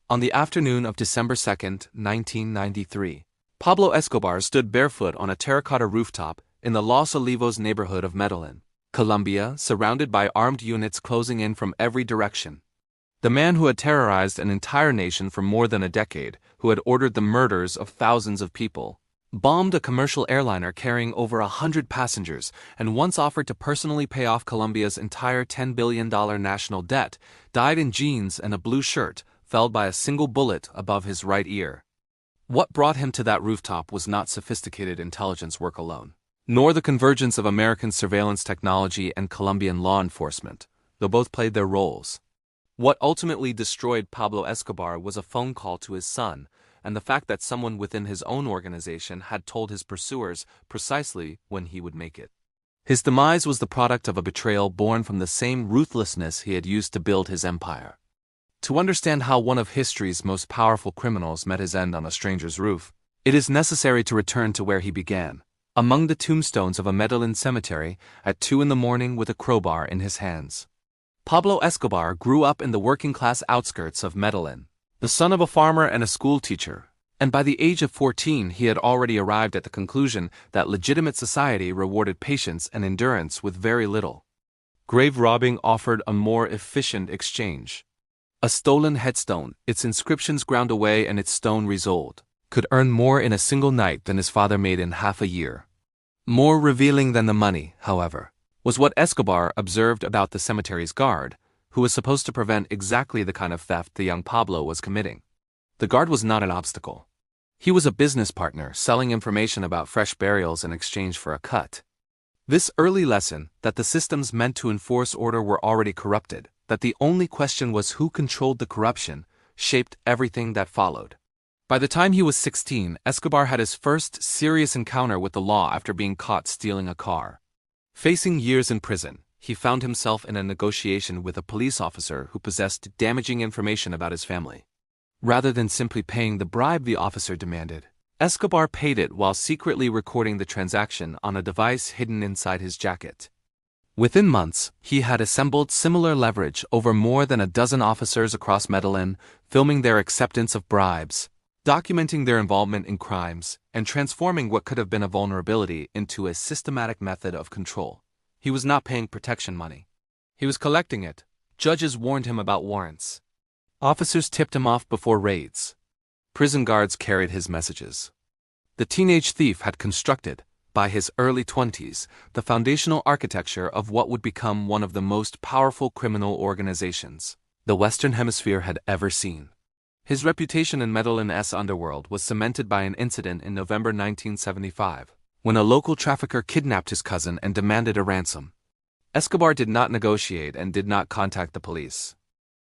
On the afternoon of December 2nd, 1993, Pablo Escobar stood barefoot on a terracotta rooftop in the Los Olivos neighborhood of Medellin, Colombia, surrounded by armed units closing in from every direction. The man who had terrorized an entire nation for more than a decade, who had ordered the murders of thousands of people, bombed a commercial airliner carrying over 100 passengers, and once offered to personally pay off Colombia's entire $10 billion national debt, died in jeans and a blue shirt, felled by a single bullet above his right ear. What brought him to that rooftop was not sophisticated intelligence work alone, nor the convergence of American surveillance technology and Colombian law enforcement, though both played their roles. What ultimately destroyed Pablo Escobar was a phone call to his son, and the fact that someone within his own organization had told his pursuers precisely when he would make it. His demise was the product of a betrayal born from the same ruthlessness he had used to build his empire. To understand how one of history's most powerful criminals met his end on a stranger's roof, it is necessary to return to where he began, among the tombstones of a Medellin cemetery at 2 a.m. with a crowbar in his hands. Pablo Escobar grew up in the working-class outskirts of Medellin, the son of a farmer and a school teacher, and by the age of 14 he had already arrived at the conclusion that legitimate society rewarded patience and endurance with very little. Grave robbing offered a more efficient exchange. A stolen headstone, its inscriptions ground away and its stone resold, could earn more in a single night than his father made in half a year. More revealing than the money, however, was what Escobar observed about the cemetery's guard, who was supposed to prevent exactly the kind of theft the young Pablo was committing. The guard was not an obstacle. He was a business partner selling information about fresh burials in exchange for a cut. This early lesson, that the systems meant to enforce order were already corrupted, that the only question was who controlled the corruption, shaped everything that followed. By the time he was 16, Escobar had his first serious encounter with the law after being caught stealing a car. Facing years in prison, he found himself in a negotiation with a police officer who possessed damaging information about his family. Rather than simply paying the bribe the officer demanded, Escobar paid it while secretly recording the transaction on a device hidden inside his jacket. Within months, he had assembled similar leverage over more than a dozen officers across Medellin, filming their acceptance of bribes, documenting their involvement in crimes, and transforming what could have been a vulnerability into a systematic method of control. He was not paying protection money. He was collecting it. Judges warned him about warrants. Officers tipped him off before raids. Prison guards carried his messages. The teenage thief had constructed, by his early 20s, the foundational architecture of what would become one of the most powerful criminal organizations the Western Hemisphere had ever seen. His reputation in Medellin's underworld was cemented by an incident in November 1975, when a local trafficker kidnapped his cousin and demanded a ransom. Escobar did not negotiate and did not contact the police.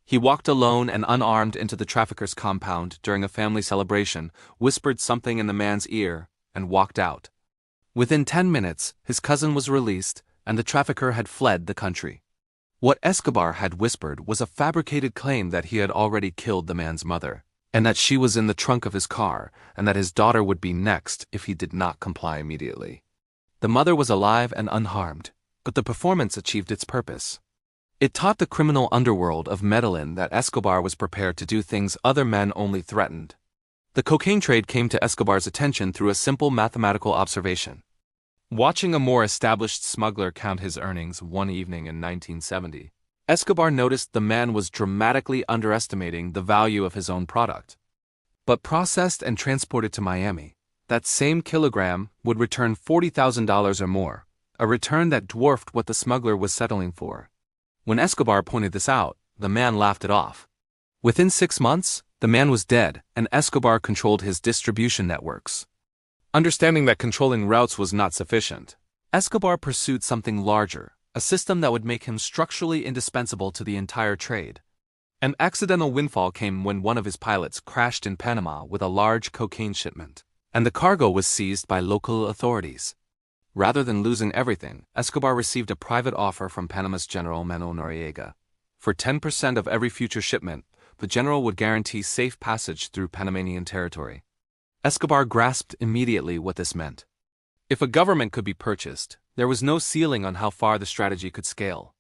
He walked alone and unarmed into the trafficker's compound during a family celebration, whispered something in the man's ear, and walked out. Within 10 minutes, his cousin was released, and the trafficker had fled the country. What Escobar had whispered was a fabricated claim that he had already killed the man's mother, and that she was in the trunk of his car, and that his daughter would be next if he did not comply immediately. The mother was alive and unharmed, but the performance achieved its purpose. It taught the criminal underworld of Medellin that Escobar was prepared to do things other men only threatened. The cocaine trade came to Escobar's attention through a simple mathematical observation. Watching a more established smuggler count his earnings one evening in 1970, Escobar noticed the man was dramatically underestimating the value of his own product. But processed and transported to Miami, that same kilogram would return $40,000 or more, a return that dwarfed what the smuggler was settling for. When Escobar pointed this out, the man laughed it off. Within 6 months, the man was dead, and Escobar controlled his distribution networks. Understanding that controlling routes was not sufficient, Escobar pursued something larger, a system that would make him structurally indispensable to the entire trade. An accidental windfall came when one of his pilots crashed in Panama with a large cocaine shipment, and the cargo was seized by local authorities. Rather than losing everything, Escobar received a private offer from Panama's General Manuel Noriega. For 10% of every future shipment, the general would guarantee safe passage through Panamanian territory. Escobar grasped immediately what this meant. If a government could be purchased, there was no ceiling on how far the strategy could scale.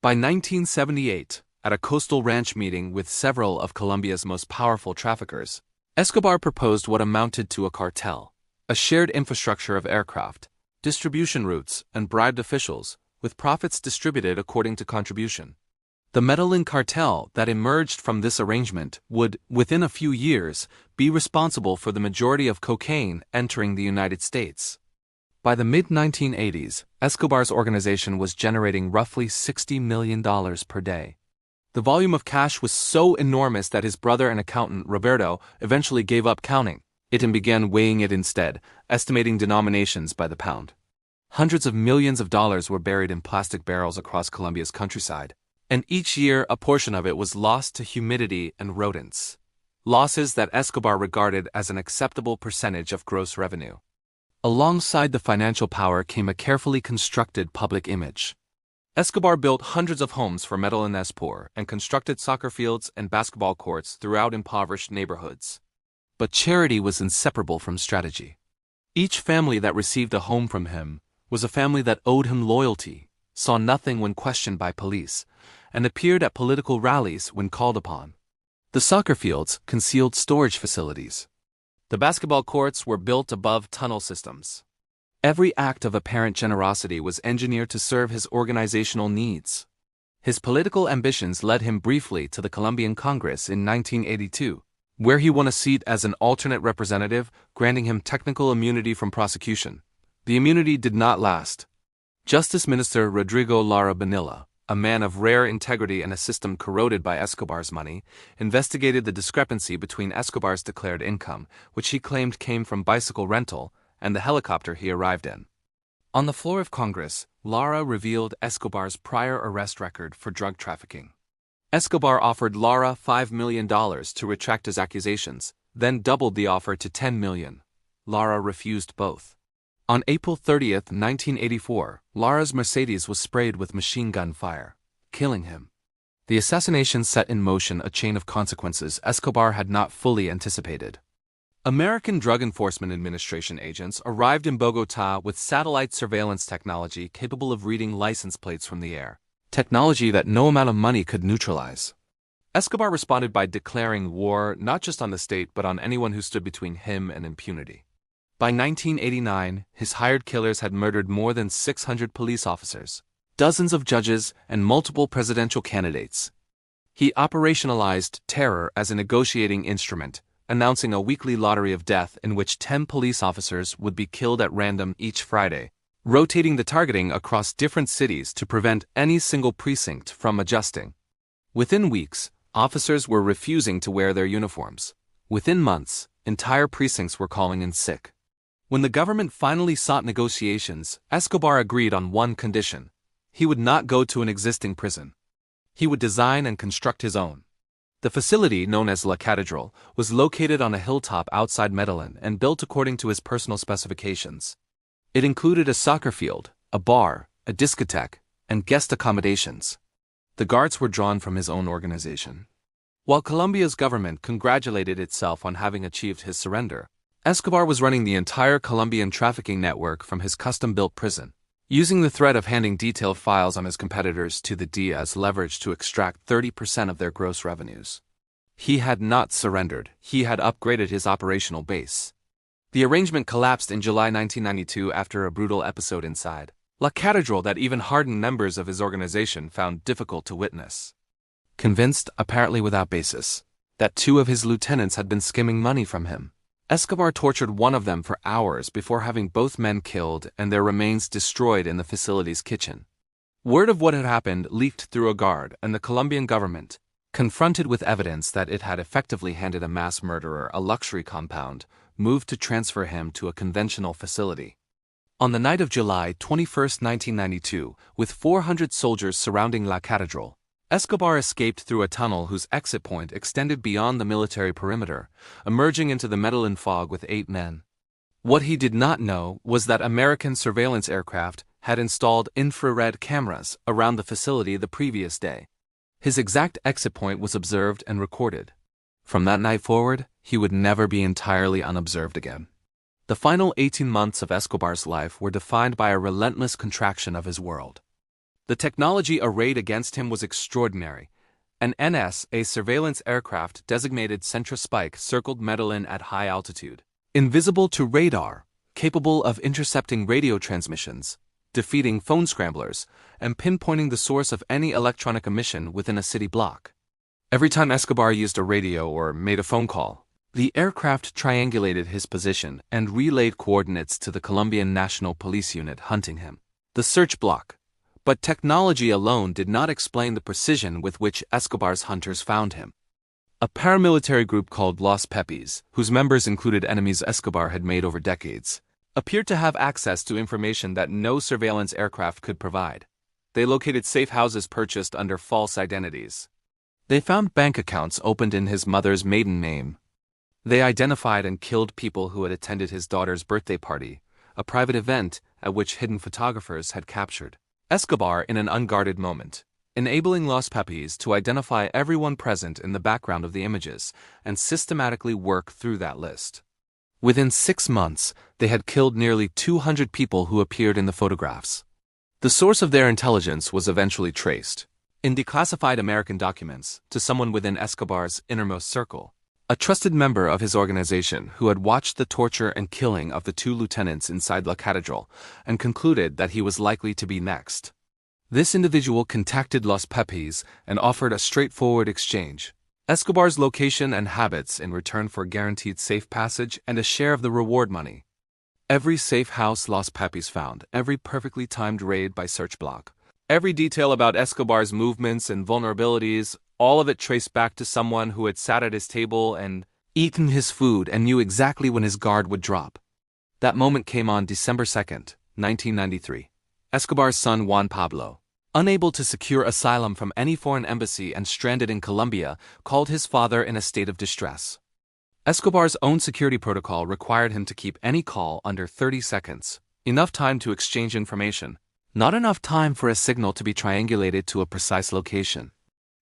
By 1978, At a coastal ranch meeting with several of Colombia's most powerful traffickers, Escobar proposed what amounted to a cartel, a shared infrastructure of aircraft, distribution routes, and bribed officials, with profits distributed according to contribution. The Medellin cartel that emerged from this arrangement would, within a few years, be responsible for the majority of cocaine entering the United States. By the mid-1980s, Escobar's organization was generating roughly $60 million per day. The volume of cash was so enormous that his brother and accountant, Roberto, eventually gave up counting it and began weighing it instead, estimating denominations by the pound. Hundreds of millions of dollars were buried in plastic barrels across Colombia's countryside, and each year a portion of it was lost to humidity and rodents. Losses that Escobar regarded as an acceptable percentage of gross revenue. Alongside the financial power came a carefully constructed public image. Escobar built hundreds of homes for Medellin's poor and constructed soccer fields and basketball courts throughout impoverished neighborhoods. But charity was inseparable from strategy. Each family that received a home from him was a family that owed him loyalty, saw nothing when questioned by police, and appeared at political rallies when called upon. The soccer fields concealed storage facilities. The basketball courts were built above tunnel systems. Every act of apparent generosity was engineered to serve his organizational needs. His political ambitions led him briefly to the Colombian Congress in 1982, where he won a seat as an alternate representative, granting him technical immunity from prosecution. The immunity did not last. Justice Minister Rodrigo Lara Bonilla, a man of rare integrity and a system corroded by Escobar's money, investigated the discrepancy between Escobar's declared income, which he claimed came from bicycle rental, and the helicopter he arrived in. On the floor of Congress, Lara revealed Escobar's prior arrest record for drug trafficking. Escobar offered Lara $5 million to retract his accusations, then doubled the offer to $10 million. Lara refused both. On April 30, 1984, Lara's Mercedes was sprayed with machine gun fire, killing him. The assassination set in motion a chain of consequences Escobar had not fully anticipated. American Drug Enforcement Administration agents arrived in Bogotá with satellite surveillance technology capable of reading license plates from the air, technology that no amount of money could neutralize. Escobar responded by declaring war not just on the state but on anyone who stood between him and impunity. By 1989, his hired killers had murdered more than 600 police officers, dozens of judges, and multiple presidential candidates. He operationalized terror as a negotiating instrument, announcing a weekly lottery of death in which 10 police officers would be killed at random each Friday, rotating the targeting across different cities to prevent any single precinct from adjusting. Within weeks, officers were refusing to wear their uniforms. Within months, entire precincts were calling in sick. When the government finally sought negotiations, Escobar agreed on one condition. He would not go to an existing prison. He would design and construct his own. The facility, known as La Catedral, was located on a hilltop outside Medellin and built according to his personal specifications. It included a soccer field, a bar, a discotheque, and guest accommodations. The guards were drawn from his own organization. While Colombia's government congratulated itself on having achieved his surrender, Escobar was running the entire Colombian trafficking network from his custom-built prison, using the threat of handing detailed files on his competitors to the DEA as leverage to extract 30% of their gross revenues. He had not surrendered, he had upgraded his operational base. The arrangement collapsed in July 1992 after a brutal episode inside La Catedral that even hardened members of his organization found difficult to witness. Convinced, apparently without basis, that 2 of his lieutenants had been skimming money from him, Escobar tortured one of them for hours before having both men killed and their remains destroyed in the facility's kitchen. Word of what had happened leaked through a guard, and the Colombian government, confronted with evidence that it had effectively handed a mass murderer a luxury compound, moved to transfer him to a conventional facility. On the night of July 21, 1992, with 400 soldiers surrounding La Catedral, Escobar escaped through a tunnel whose exit point extended beyond the military perimeter, emerging into the Medellin fog with 8 men. What he did not know was that American surveillance aircraft had installed infrared cameras around the facility the previous day. His exact exit point was observed and recorded. From that night forward, he would never be entirely unobserved again. The final 18 months of Escobar's life were defined by a relentless contraction of his world. The technology arrayed against him was extraordinary. An NSA surveillance aircraft designated Centra Spike circled Medellin at high altitude. Invisible to radar, capable of intercepting radio transmissions, defeating phone scramblers, and pinpointing the source of any electronic emission within a city block. Every time Escobar used a radio or made a phone call, the aircraft triangulated his position and relayed coordinates to the Colombian National Police Unit hunting him. The search block. But technology alone did not explain the precision with which Escobar's hunters found him. A paramilitary group called Los Pepis, whose members included enemies Escobar had made over decades, appeared to have access to information that no surveillance aircraft could provide. They located safe houses purchased under false identities. They found bank accounts opened in his mother's maiden name. They identified and killed people who had attended his daughter's birthday party, a private event at which hidden photographers had captured Escobar in an unguarded moment, enabling Los Pepis to identify everyone present in the background of the images and systematically work through that list. Within 6 months, they had killed nearly 200 people who appeared in the photographs. The source of their intelligence was eventually traced, in declassified American documents, to someone within Escobar's innermost circle, a trusted member of his organization who had watched the torture and killing of the 2 lieutenants inside La Catedral and concluded that he was likely to be next. This individual contacted Los Pepis and offered a straightforward exchange: Escobar's location and habits in return for guaranteed safe passage and a share of the reward money. Every safe house Los Pepis found, every perfectly timed raid by search block, every detail about Escobar's movements and vulnerabilities, all of it traced back to someone who had sat at his table and eaten his food and knew exactly when his guard would drop. That moment came on December 2nd, 1993. Escobar's son Juan Pablo, unable to secure asylum from any foreign embassy and stranded in Colombia, called his father in a state of distress. Escobar's own security protocol required him to keep any call under 30 seconds, enough time to exchange information, not enough time for a signal to be triangulated to a precise location.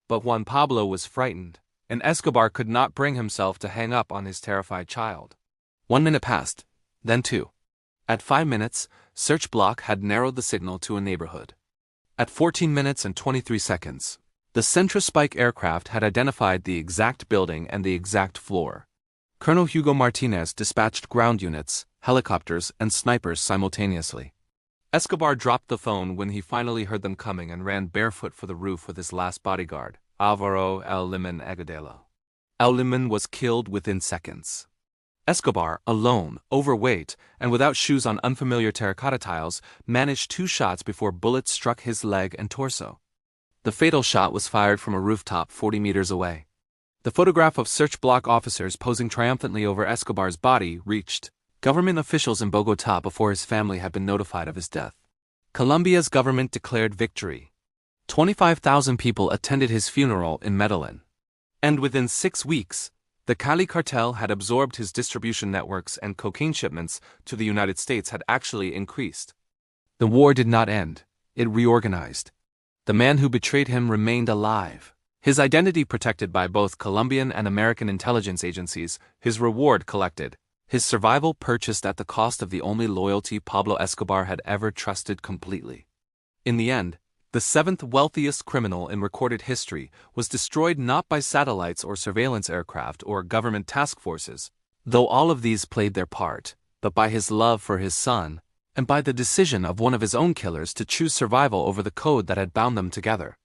But Juan Pablo was frightened, and Escobar could not bring himself to hang up on his terrified child. 1 minute passed, then 2. At 5 minutes, search block had narrowed the signal to a neighborhood. At 14 minutes and 23 seconds, the Centra Spike aircraft had identified the exact building and the exact floor. Colonel Hugo Martinez dispatched ground units, helicopters, and snipers simultaneously. Escobar dropped the phone when he finally heard them coming and ran barefoot for the roof with his last bodyguard, Alvaro El Liman Agudelo. El Liman was killed within seconds. Escobar, alone, overweight, and without shoes on unfamiliar terracotta tiles, managed 2 shots before bullets struck his leg and torso. The fatal shot was fired from a rooftop 40 meters away. The photograph of search block officers posing triumphantly over Escobar's body reached government officials in Bogotá before his family had been notified of his death. Colombia's government declared victory. 25,000 people attended his funeral in Medellin. And within 6 weeks, the Cali cartel had absorbed his distribution networks and cocaine shipments to the United States had actually increased. The war did not end, it reorganized. The man who betrayed him remained alive, his identity protected by both Colombian and American intelligence agencies, his reward collected, his survival purchased at the cost of the only loyalty Pablo Escobar had ever trusted completely. In the end, the 7th wealthiest criminal in recorded history was destroyed not by satellites or surveillance aircraft or government task forces, though all of these played their part, but by his love for his son, and by the decision of one of his own killers to choose survival over the code that had bound them together.